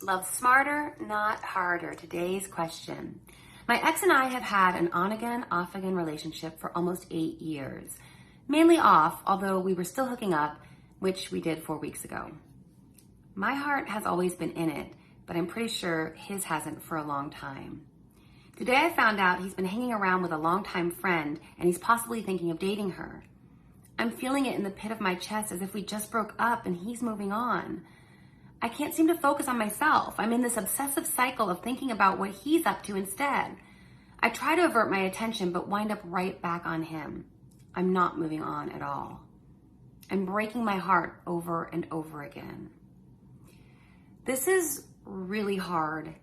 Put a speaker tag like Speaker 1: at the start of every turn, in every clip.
Speaker 1: Love smarter, not harder. Today's question. My ex and I have had an on-again, off-again relationship for almost 8 years. Mainly off, although we were still hooking up, which we did 4 weeks ago. My heart has always been in it, but I'm pretty sure his hasn't for a long time. Today I found out he's been hanging around with a longtime friend and he's possibly thinking of dating her. I'm feeling it in the pit of my chest as if we just broke up and he's moving on. I can't seem to focus on myself. I'm in this obsessive cycle of thinking about what he's up to instead. I try to avert my attention, but wind up right back on him. I'm not moving on at all. I'm breaking my heart over and over again. This is really hard,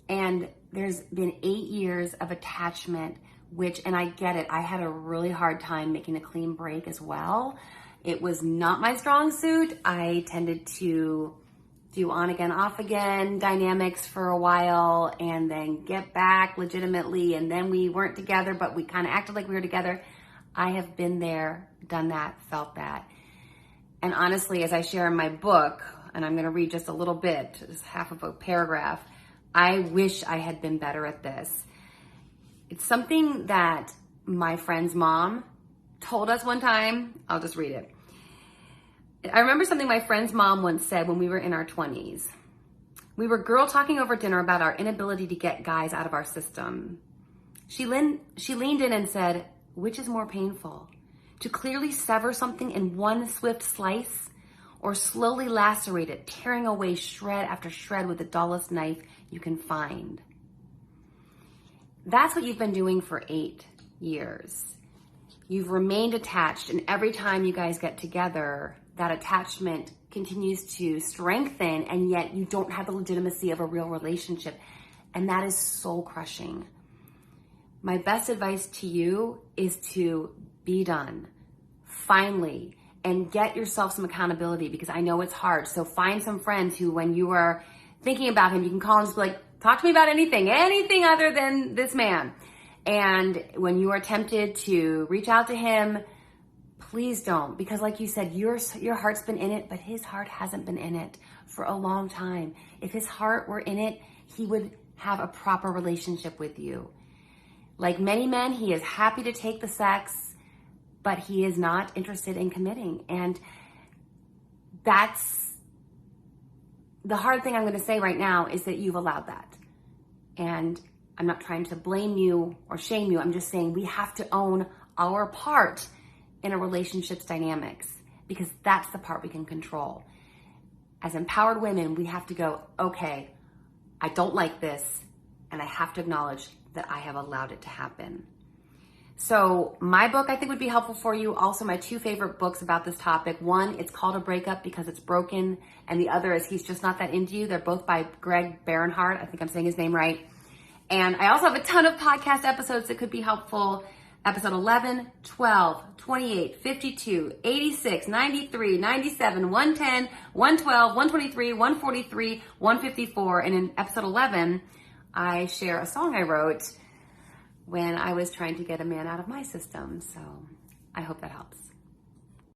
Speaker 1: and there's been 8 years of attachment, and I get it, I had a really hard time making a clean break as well. It was not my strong suit. I tended to do on again, off again dynamics for a while and then get back legitimately. And then we weren't together, but we kind of acted like we were together. I have been there, done that, felt that. And honestly, as I share in my book, and I'm going to read just a little bit, just half of a paragraph, I wish I had been better at this. It's something that my friend's mom told us one time. I'll just read it. I remember something my friend's mom once said when we were in our 20s. We were girl talking over dinner about our inability to get guys out of our system. She leaned in and said, which is more painful? To clearly sever something in one swift slice, or slowly lacerate it, tearing away shred after shred with the dullest knife you can find? That's what you've been doing for 8 years. You've remained attached, and every time you guys get together, that attachment continues to strengthen, and yet you don't have the legitimacy of a real relationship. And that is soul crushing. My best advice to you is to be done, finally, and get yourself some accountability, because I know it's hard. So find some friends who, when you are thinking about him, you can call and just be like, talk to me about anything other than this man. And when you are tempted to reach out to him, please don't, because like you said, your heart's been in it, but his heart hasn't been in it for a long time. If his heart were in it, he would have a proper relationship with you. Like many men, he is happy to take the sex, but he is not interested in committing. And that's the hard thing I'm going to say right now, is that you've allowed that. And I'm not trying to blame you or shame you. I'm just saying we have to own our part in a relationship's dynamics, because that's the part we can control. As empowered women, we have to go, okay, I don't like this, and I have to acknowledge that I have allowed it to happen. So my book, I think, would be helpful for you. Also, my 2 favorite books about this topic. One, it's called A Breakup Because It's Broken, and the other is He's Just Not That Into You. They're both by Greg Barenhart. I think I'm saying his name right. And I also have a ton of podcast episodes that could be helpful. Episode 11, 12, 28, 52, 86, 93, 97, 110, 112, 123, 143, 154. And in episode 11, I share a song I wrote when I was trying to get a man out of my system. So I hope that helps.